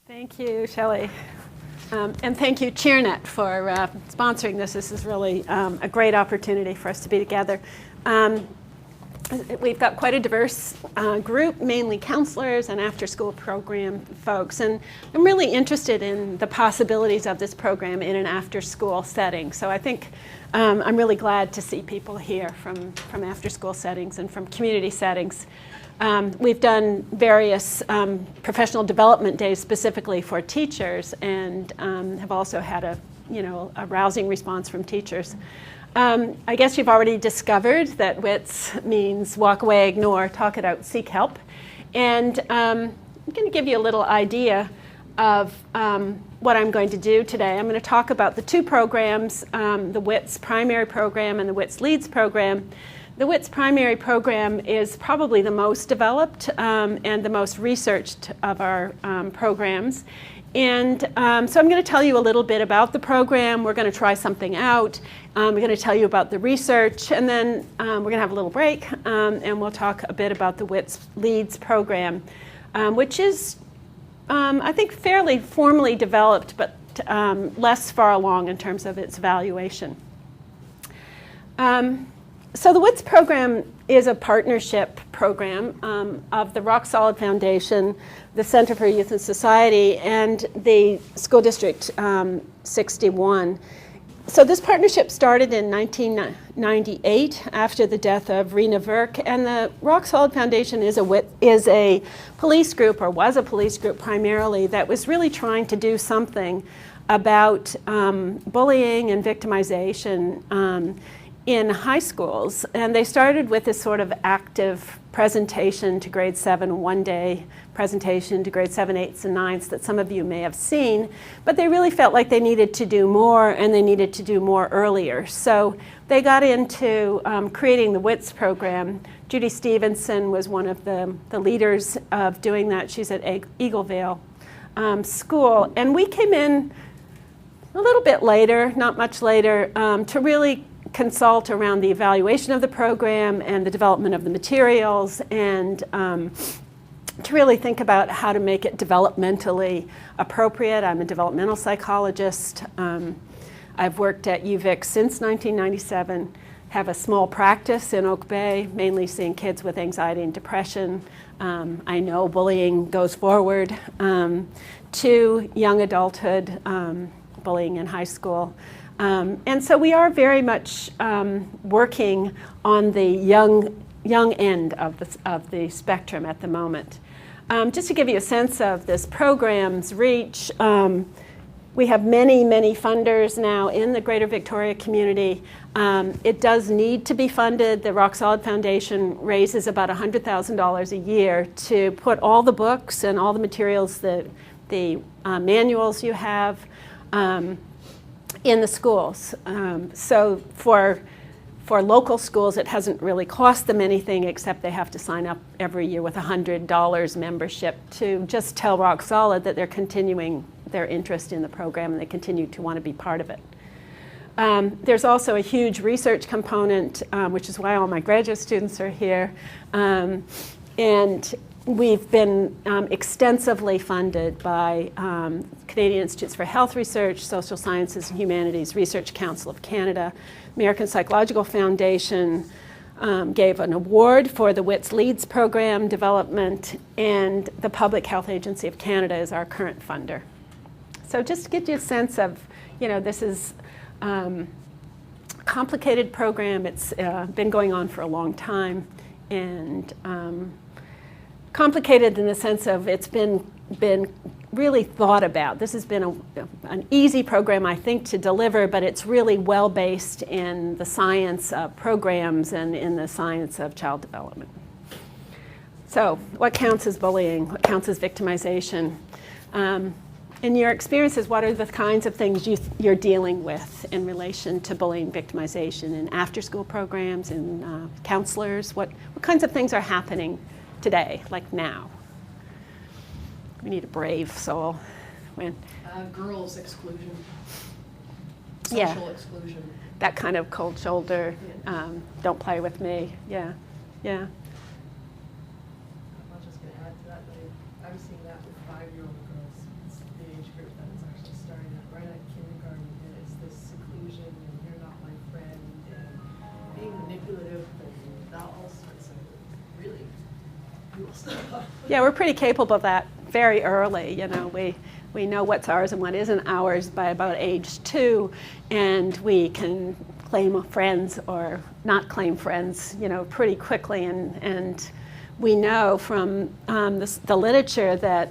Thank you, Shelley. And thank you, CheerNet, for sponsoring this. This is really a great opportunity for us to be together. We've got quite a diverse group, mainly counselors and after-school program folks. And I'm really interested in the possibilities of this program in an after-school setting. So I think I'm really glad to see people here from after-school settings and from community settings. We've done various professional development days specifically for teachers, and have also had a rousing response from teachers. I guess you've already discovered that WITS means walk away, ignore, talk it out, seek help. And I'm going to give you a little idea of what I'm going to do today. I'm going to talk about the two programs, the WITS primary program and the WITS Leads program. The WITS primary program is probably the most developed and the most researched of our programs. And so I'm going to tell you a little bit about the program. We're going to try something out. We're going to tell you about the research, and then we're going to have a little break, and we'll talk a bit about the WITS Leads program, which is, I think, fairly formally developed, but less far along in terms of its evaluation. So the WITS program is a partnership program of the Rock Solid Foundation, the Center for Youth and Society, and the School District 61. So this partnership started in 1998 after the death of Rena Verk, and the Rock Solid Foundation is a police group, or was a police group primarily, that was really trying to do something about bullying and victimization in high schools. And they started with this sort of active presentation to grade 7, one-day presentation to grade 7, 8s, and 9s that some of you may have seen, but they really felt like they needed to do more, and they needed to do more earlier. So they got into creating the WITS program. Judy Stevenson was one of the leaders of doing that. She's at Eagle Vale School. And we came in a little bit later, not much later, to really consult around the evaluation of the program and the development of the materials, and to really think about how to make it developmentally appropriate. I'm a developmental psychologist. I've worked at UVic since 1997, have a small practice in Oak Bay, mainly seeing kids with anxiety and depression. I know bullying goes forward to young adulthood, bullying in high school. And so we are very much working on the young end of the spectrum at the moment. Just to give you a sense of this program's reach, we have many, many funders now in the Greater Victoria community. It does need to be funded. The Rock Solid Foundation raises about $100,000 a year to put all the books and all the materials, the manuals you have, in the schools. So for local schools, it hasn't really cost them anything, except they have to sign up every year with $100 membership to just tell Rock Solid that they're continuing their interest in the program and they continue to want to be part of it. There's also a huge research component, which is why all my graduate students are here. And we've been extensively funded by Canadian Institutes for Health Research, Social Sciences and Humanities Research Council of Canada. American Psychological Foundation gave an award for the WITS Leads program development, and the Public Health Agency of Canada is our current funder. So just to give you a sense of, this is a complicated program. It's been going on for a long time, and complicated in the sense of it's been really thought about. This has been an easy program, I think, to deliver, but it's really well-based in the science of programs and in the science of child development. So what counts as bullying? What counts as victimization? In your experiences, what are the kinds of things you're dealing with in relation to bullying, victimization in after-school programs, in counselors? What kinds of things are happening today, like now? We need a brave soul. Girls exclusion. Social exclusion. That kind of cold shoulder, don't play with me. Yeah. I'm not just going to add to that. I'm seeing that with 5-year-old girls. It's the age group that is actually starting at right at kindergarten. And it's this seclusion and you're not my friend and being manipulative and all sorts of really cool stuff. Yeah, we're pretty capable of that very early. You know, we know what's ours and what isn't ours by about age 2, and we can claim friends or not claim friends, you know, pretty quickly. And we know from the literature that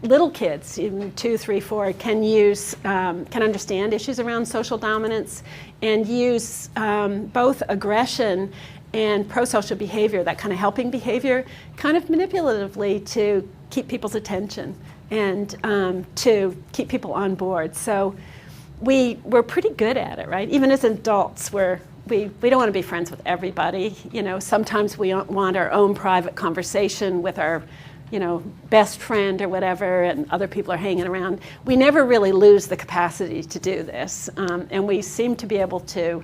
little kids, even 2, 3, 4, can understand issues around social dominance and use both aggression and pro-social behavior, that kind of helping behavior, kind of manipulatively to keep people's attention and to keep people on board. So we're pretty good at it, right? Even as adults, we don't want to be friends with everybody. You know, sometimes we want our own private conversation with our, you know, best friend or whatever, and other people are hanging around. We never really lose the capacity to do this, and we seem to be able to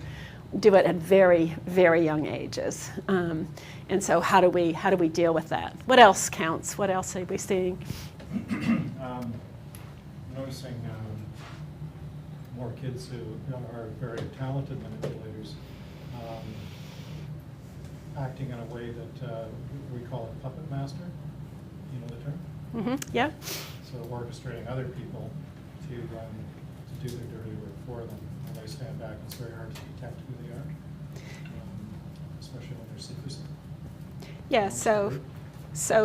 do it at very, very young ages. And so how do we deal with that? What else counts? What else are we seeing? Noticing more kids who are very talented manipulators acting in a way that we call it puppet master. You know the term? Mm-hmm. Yeah. So orchestrating other people to do their dirty work for them. And they stand back, it's very hard to detect who they are, especially when they're secrecy. Yeah, so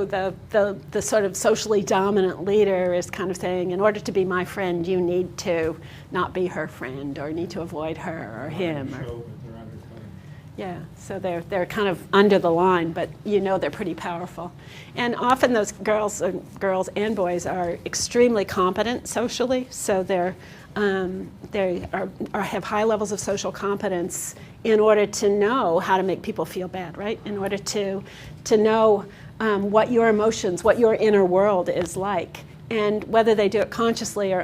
the sort of socially dominant leader is kind of saying, in order to be my friend, you need to not be her friend, or need to avoid her or him. Show that they're undercutting. Yeah, so they're kind of under the line, but you know they're pretty powerful. And often those girls and boys are extremely competent socially, so they have high levels of social competence in order to know how to make people feel bad, right? In order to know what your emotions, what your inner world is like. And whether they do it consciously or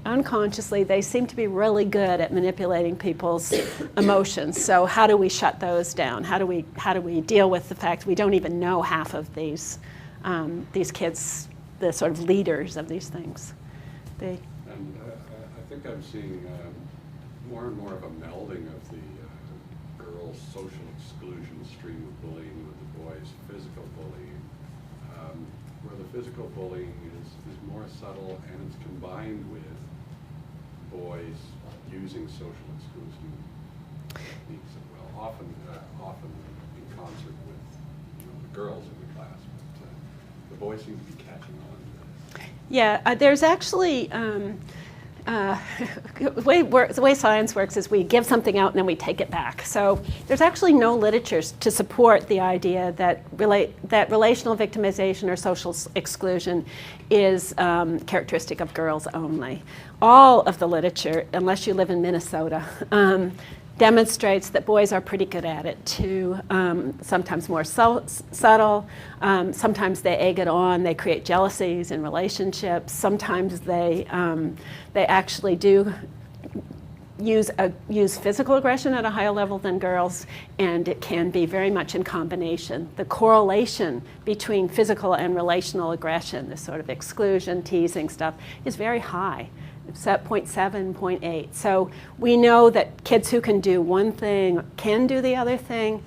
unconsciously, they seem to be really good at manipulating people's emotions. So how do we shut those down? How do we deal with the fact we don't even know half of these kids, the sort of leaders of these things? And I think I'm seeing more and more of a melding of the girls' social exclusion stream of bullying with the boys' physical bullying, where the physical bullying is more subtle and it's combined with boys using social exclusion techniques as well, often in concert with the girls in the class, but the boys seem to be catching on to this. Yeah, there's actually the way science works is we give something out and then we take it back. So there's actually no literature to support the idea that relational victimization or social exclusion is characteristic of girls only. All of the literature, unless you live in Minnesota, demonstrates that boys are pretty good at it too, sometimes more subtle. Sometimes they egg it on, they create jealousies in relationships. Sometimes they actually do use physical aggression at a higher level than girls, and it can be very much in combination. The correlation between physical and relational aggression, this sort of exclusion, teasing stuff, is very high. It's at 0.7, 0.8. So we know that kids who can do one thing can do the other thing.